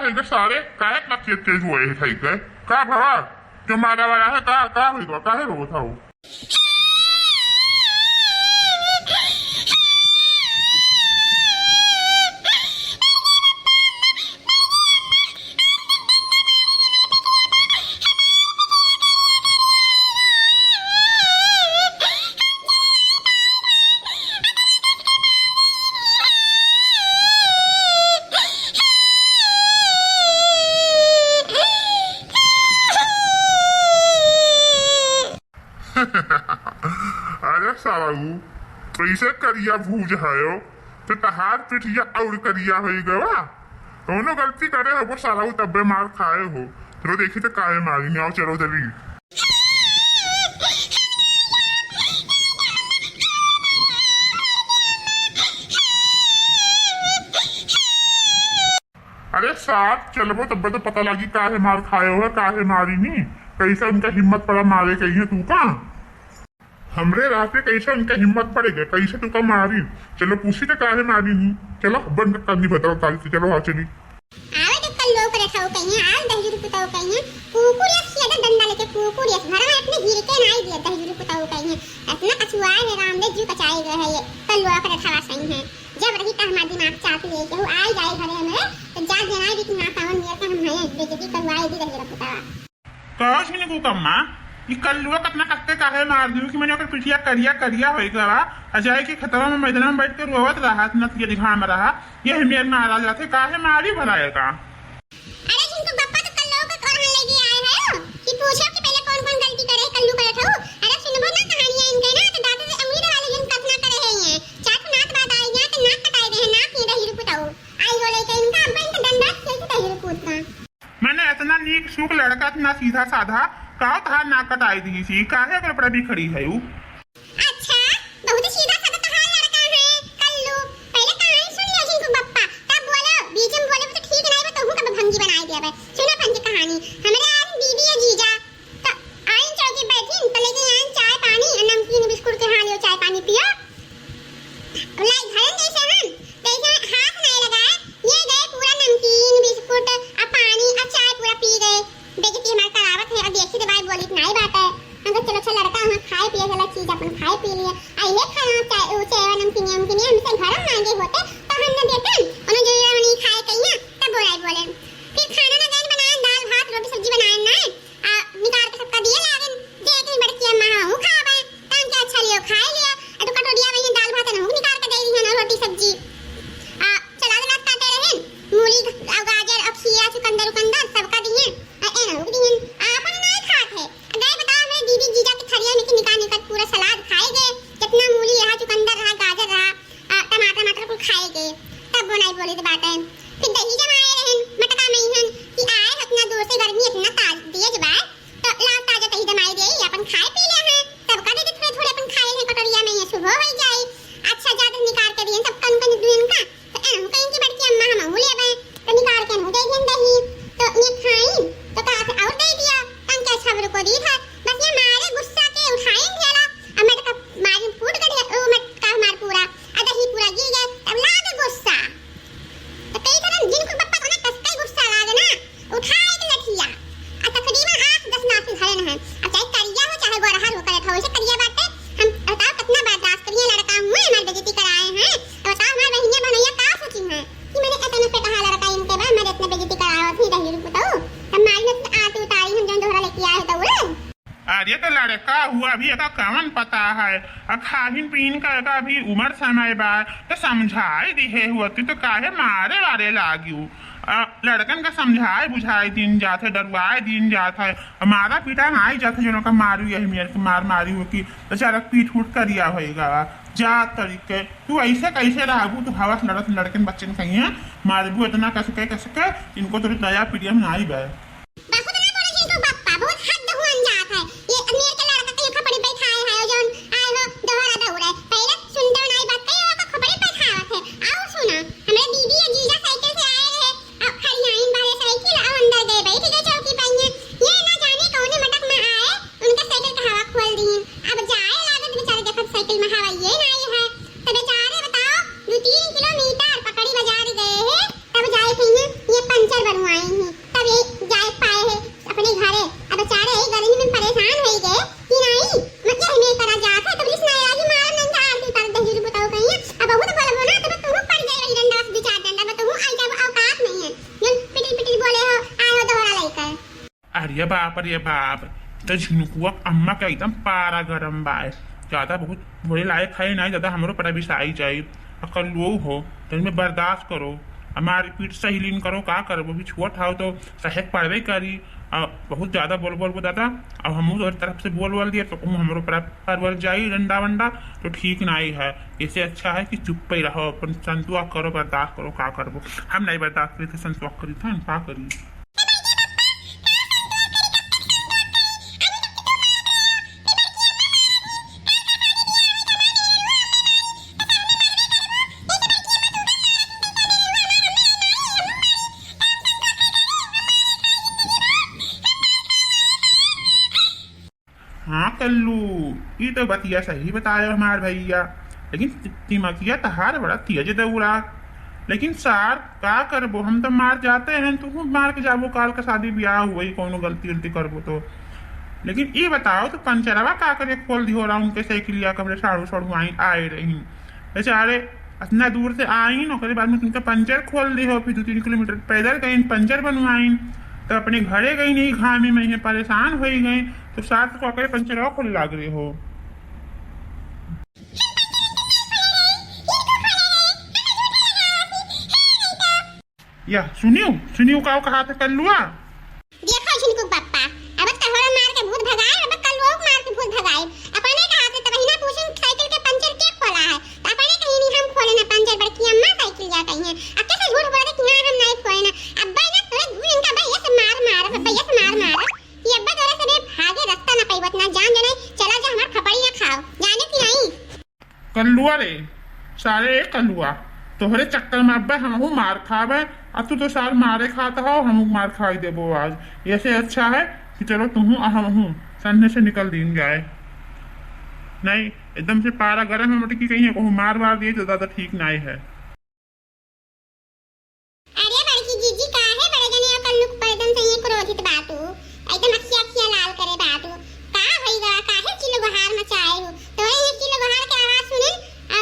है के सारे काहे ना तेज हुए है थाई के का भवा जो मारा वाला है का होई तो काहे रो थाओ अरे सारू कैसे करिया भूज है तो तहार पिठिया और करिया हो गवा दोनों गलती करे हो वो सारा तब्बे मार खाए हो चलो देखी तो काहे मारी नहीं आओ चलो जल्दी अरे साथ चलो तब्बे तो पता लगी काहे मार खाए हो काहे मारी नहीं कैसे उनका हिम्मत पड़ा मारे कहीं तू का हमरे रास्ते कैसे उनका हिम्मत पड़ेगा कैसे तू का मारी चलो पूछी तो काहे मारी नहीं चलो बंद करनी बताओ ताली से चलो हाँ चली आवे तो कल लोग रखा हो कहीं आज दही रुपता हो कहीं कुकुरियस किया था डंडा लेके कुकुरियस घर में अपने गिर के नहीं दिया दही रुपता हो कहीं इतना कछुआ है रामदेव जी कचाए गए है ये कल लोग रखा हुआ सही है जब रही का हमारा दिमाग चाहती है कि वो आई जाए घरे में तो जा देना है कि ना पावन मेरे का हम है बेइज्जती करवाए दी दही रुपता कौश भी नहीं कम्मा ये कल्लुआ कितना कत्ते काहे मार दियो कि मैंने ओकर पिठिया करिया होई गवा अजय के खतरा में मैदान में बैठ कर रोवत रहा न ये दिखा में रहा ये मेर नाराज रहते काहे मारी भराएगा अरे जिनको पप्पा तो कल लोग और हम लेके आए हैं कि पूछो कि पहले कौन गलती करे कल्लू करे था अरे सुनबो ना कहानियां इनके ना तो दादा से उम्मीद वाले जिन कतना करे हैं चाट नाक बात आई गया तो नाक कटाई दे नाक ये दही रुपताओ आई बोले के इनका अब इनका डंडा कैसे दही रुपता मैंने इतना नीक सुख लड़का इतना सीधा साधा काहे तहार नाक कटाई दी थी काहे ओकर पर भी खड़ी है उ अच्छा बहुत सीधा साधा कहां लड़का है कल्लू पहले कहानी सुन लिया जिनको पप्पा तब बोलो बीच में बोले तो ठीक नहीं तो हूं कब भंगी बनाई दिया बे सुनो भंगी कहानी हमारे आज दीदी है जीजा तो आइन चौकी बैठी तो लेके आइन चाय पानी नमकीन बिस्कुट के हां लियो चाय पानी पियो लाई घरन जैसे हम जैसे हाथ नहीं लगाए ये गए पूरा नमकीन बिस्कुट और पानी और चाय पूरा पी गए बेइज्जती हमारी करावत है और देखी दवाई बोली नहीं बात है हम चलो अच्छा लड़का हम खाए पिए वाला चीज अपन खाए पी लिए आइए खाना चाहे चाहे नमकीन हमसे घर मांगे होते तो हम न देते उन्हें जो नहीं खाए कहिए तब बोले फिर खाना ना गए बनाए दाल भात रोटी सब्जी बनाए ना निकाल के सबका दिए लागन दे के बड़की अम्मा हूं खावे तन के अच्छा लियो खाए लिया तो कटोरिया में दाल भात ना निकाल के दे दी ना रोटी सब्जी चला दे काटे रहे मूली गाजर और खीरा चुकंदर सबका दिए ए ना दिए आपन नहीं खाते गए बताओ मेरे दीदी जीजा के थरिया में के निकाल पूरा सलाद खाए गए कितना मूली रहा चुकंदर रहा गाजर रहा टमाटर कुल खाए गए तब वो नहीं बोली तो बात है फिर दही जमाए रहन मटका में हन कि आए अपना दूर से गर्मी इतना ताज दिए जब तो लाओ ताजा दही जमाई दे अपन खाए पी ले हैं सबका दे थोड़े थोड़े अपन खाए हैं कटोरिया में ये सुबह हो जाए अच्छा ज्यादा निकाल के दिए सब कन दुन का तो हम कहीं की बड़की अम्मा हम लेबे तो निकाल के हम दे दें दही तो ये खाई तो कहा फिर और दे दिया हम क्या छबर को दी था बस ये मारे गुस्सा के उठाएं जरा अब मैं तो मारी फूट गई ओ मत का मार पूरा दही पूरा गिर गया तब लागे गुस्सा तो कई तरह जिनको पप्पा को ना कसका गुस्सा लागे ना उठाए के लठिया तकरीबन 8-10 नाथ घरे न है अब चाहे करिया हो चाहे गोरहा हो करे वैसे करिया बात है हम बताओ कितना बर्दाश्त करिए लड़का हुए हमारे बेइज्जती कराए हैं तो बताओ हमारे बहनियां बनैया का सोची हैं कि मैंने इतने पे कहा लड़का इनके बाद मेरे इतने बेइज्जती कराया थी दही बताओ हम मारी ने आती उतारी हम जन दोहरा लेके आए तो वो अरे तो लड़का हुआ भी का कवन पता है खाहिन पीन का भी उम्र समय बाद तो समझाए दिहे होती तो काहे मारे वारे लागियो लड़कन का समझाए बुझाए दिन जाते डरवाए दिन जाता है मारा पीटा आई जाते जो का मारू यही मेरे को मारी हो कि तो चारा पीठ उठ करिया होएगा जा तरीके तू ऐसे कैसे रहबू तो हवा लड़कन बच्चन कहीं है मारबू इतना कैसे इनको तो नया पीढ़िया में आई बे पंचर बनवाए अरे बाप तो झुनकुआ अम्मा का एकदम पारा गरम बाय ज्यादा बहुत बोले लायक है नहीं ज्यादा हमरो पर अभी आई जाए अकल लो हो तो इनमें बर्दाश्त करो हमारी पीठ सही लीन करो का करो वो भी छोट हो तो सहक पड़वे करी बहुत ज्यादा बोल दादा अब हम तरफ से बोल दिया तो हमरो पर जाई डंडा वंडा तो ठीक नहीं है। इससे अच्छा है कि चुप ही रहो अपन संतुआ करो बर्दाश्त करो का करबो हम नहीं बर्दाश्त करी थे संतुआ करी था का करी। हाँ कल्लू ये तो बतिया सही बताया हमारे भैया लेकिन तिमकिया तहार बड़ा तेज दौड़ा लेकिन सार का करबो हम तो मार जाते हैं तू मार के जाबो काल का शादी ब्याह हुई कोनो गलती उल्टी करबो तो लेकिन ये बताओ तो पंचरवा का करे खोल दी हो रहा उनके साइकिलिया कमरे साड़ू आई आए रही बेचारे इतना दूर से आई ओकरे बाद में तुमका पंचर खोल दी हो फिर 2-3 किलोमीटर पैदल गई पंचर बनवाई तो अपने घरे गई नहीं घामे में परेशान हो गई तो साथ को अकेले पंचर खोल लाग रहे हो। या सुनियो का कहा था कल्लुआ देखो झिनकू पप्पा अब तहरा मार के भूत भगाए अब कल्लुआ मार के भूत भगाए अपने कहा थे तब हिना पूछन साइकिल के पंचर के खोला है तो अपने कहीं नहीं हम खोले ना पंचर बड़की अम्मा साइकिल जा कहीं है अब कैसे झूठ बोल रहे कि हां हम नहीं खोले ना अब्बा ना तोरे घूर इनका भैया से मार भैया से मार ये अब्बा तोरे से भागे रास्ता ना पाइबत ना जान जाने चला जा हमार खपड़ी ना खाओ जाने की नहीं कल्लुआ रे सारे कल्लुआ तोहरे चक्कर में अब्बा हमहू मार खावे अब तो साल मारे खाता हो हम मार खाई देबो आज ऐसे अच्छा है कि चलो तुम हम सन्ने से निकल दिन जाए नहीं एकदम से पारा गर्म है मटकी कहीं कहूँ मार दिए तो ज्यादा ठीक नहीं है। अरे बड़की जीजी का है बड़े जने कल्लू पर एकदम से ये क्रोधित बातू एकदम अखिया लाल करे बातू का होइगा काहे किलो बहार मचाए हो तोरे ये किलो बहार के आवाज सुने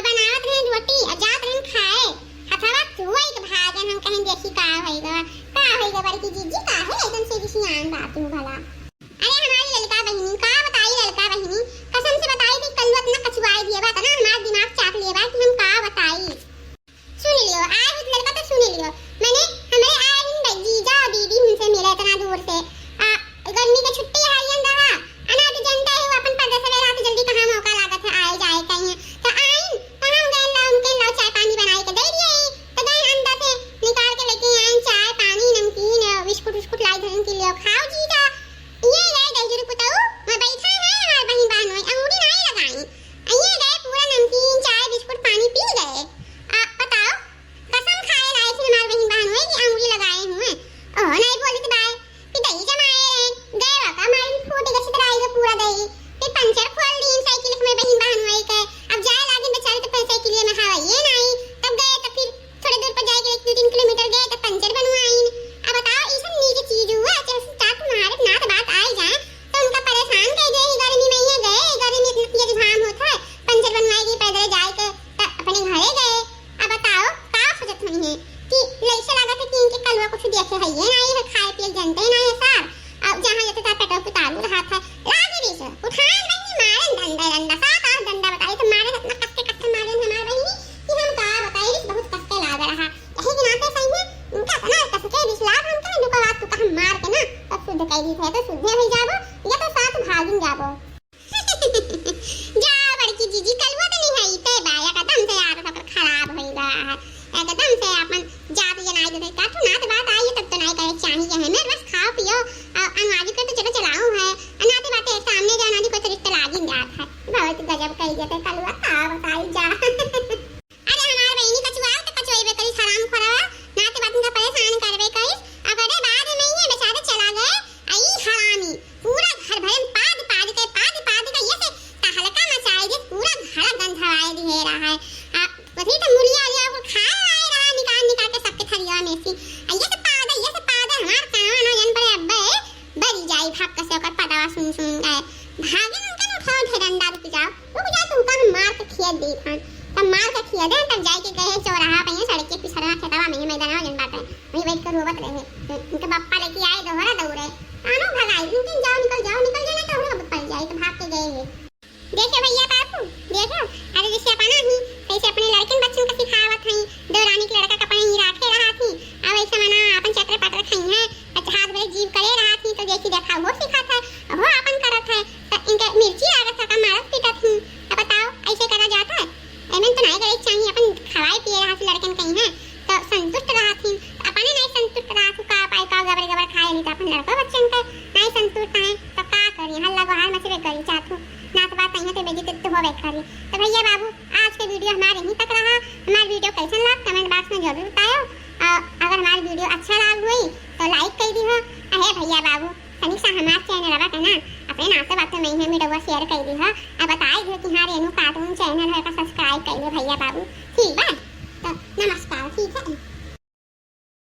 बनावत रहे रोटी जात रहे खाए हथवा धुआई के भागन हम कहीं देखी का होइगा बड़की जीजी का है एकदम से जिसियान बातू भला। अरे हमारी ललका बहिनी का बताई ललका बहिनी कसम से बताई थी कल्लू इतना कछुआई दिए बात ना हमारा दिमाग चाट लिए बात हम का बताई सुन लियो आए उस लड़का तो सुन लियो मैंने हमारे आए दिन जीजा और दीदी उनसे मिला इतना दूर से गर्मी की छुट्टी आई रहा अना तो जनता है वो अपन पर्दे से रात जल्दी कहां मौका लागत है आए जाए कहीं तो आई तो हम गए ला उनके ला चाय पानी बनाई के दे दिए तो गए अंदर से निकाल के लेके आए चाय पानी नमकीन बिस्कुट लाई धरन के लिए खाओ जीजा ये गए गजरू पुताऊ मैं बैठा है हमारे बहन बहनों अंगूठी नहीं लगाई ये गए पूरा नमकीन चाय बिस्कुट पानी पी गए बताओ कसम खाए लाए थे हमारे बहन बहनों की अंगूठी लगाए हुए ओह नहीं बोली तो बाय फिर दही जमाए गए वाका हमारी फूटी गसी तरह आई पूरा दही फिर पंचर खोल दी साइकिल में बहन बहनों के अब जाए लागे बेचारे तो पैसे के लिए मैं हवा ये नहीं तब गए तो फिर थोड़ी दूर पर जाके 1-3 किलोमीटर गए तो पंचर बनवाई अब बताओ ये सब नीचे चीज हुआ जैसे चाट तुम्हारे ना तो बात आई जाए तो उनका परेशान कर दे गर्मी में ये गए गर्मी में इतना तेज घाम होता है पंचर बनवाएगी पैदल जाए के अपने घरे गए अब बताओ का सोचत नहीं है कि लइसे लागत है कि इनके कलवा कुछ देखे है ये नहीं है खाए पिए जनते नहीं है सर अब जहां जाते था पेटो पे तालू रहा था लागे भी से उठाए नहीं मारे डंडा सात आठ डंडा बताई तो मारे इतना कट्टे मारे हमारे बहनी कि हम का बताई बहुत कष्ट लाग रहा यही गिनाते सही है उनका ना कस के विश्वास हम कहीं दुका बात को हम मार के ना अब शुद्ध कह दी थे तो शुद्ध हो जाबो या तो साथ भागिन जाबो जा बड़की जीजी कलवा तो नहीं है इते बाया कदम से यार सब खराब हो गया है एकदम से अपन जात जनाई दे का तो ना तो बात आई तब तो नहीं करे चाहिए है मेरे बस खाओ पियो अनाज को तो चलो चलाऊं है अनाते बातें सामने जाना जी कोई रिश्ता लागी जात है बहुत गजब कही जाते कलवा का बताई जा अरे हमारे बहनी कछुआ तो कछुई करी हराम खरावा ना तो बात का परेशान करबे कई अगरे बाद में ये बेचारे चला गए आई हरामी पूरा घर भरन पाद के ये से तहलका मचाई दे पूरा घर गंधवाए दिए रहा है वही तो मुलिया लिया को खा आए रहा निकाल के सबके थरिया में से ये से पाद हमार कान ना जन पर अब्बे बरी जाई भाग के से ओकर पदावा सुन गए भागे उनका उठाओ थे डंडा रुक जाओ तुमका हम मार के खिया दे खान तब मार के खिया दे तब जाके गए चौराहा पे सड़क के पिछड़ा खेतवा में मैदानवा जन बाटे वही बैठ कर रोवत रहे उनके पापा लेके आए दोहरा दौड़े आनो भगाई इनके जाओ निकल जाओ ना तो हम पड़ जाए तो भाग के गए। देखो भैया बाबू देखो, अरे जैसे अपना ही कैसे अपने लड़कन बच्चन का सिखावत हई, दो रानी के लड़का कपड़े ही राखे रहा थी, अब ऐसे मना अपन चक्र पटर खई है, हाथ बड़े जीव करे रहा थी तो जैसी देखा वो सिखात है, वो अपन करत है तो इनके मिर्ची लागत है का मारत पीटत थी। अब बताओ ऐसे करा जाता है? एमन तो नहीं करे चाहिए, अपन खवाए पिए रहा थी लड़कन कहीं है तो संतुष्ट रहा थी, अपने नहीं संतुष्ट रहा थी का पाए का गबर गबर खाए नहीं तो अपन लड़का बच्चन का नहीं संतुष्ट है तो का करी, हल्ला गुहार मचबे करी चाहतू ना तो बात नहीं है तो बेइज्जती तो होवे करी। तो भैया बाबू आज के वीडियो हमारे यहीं तक रहा। हमारा वीडियो कैसा लगा कमेंट बॉक्स में जरूर बताओ, अगर हमारा वीडियो अच्छा लगा हुई तो लाइक कर दियो। अहे भैया बाबू तनिक सा हमारा चैनल रहा है ना अपने नाते बातें नहीं है वीडियो शेयर कर दियो, अब बताए दियो कि हाँ रेनू कार्टून चैनल है का सब्सक्राइब कर लो भैया बाबू। ठीक बा।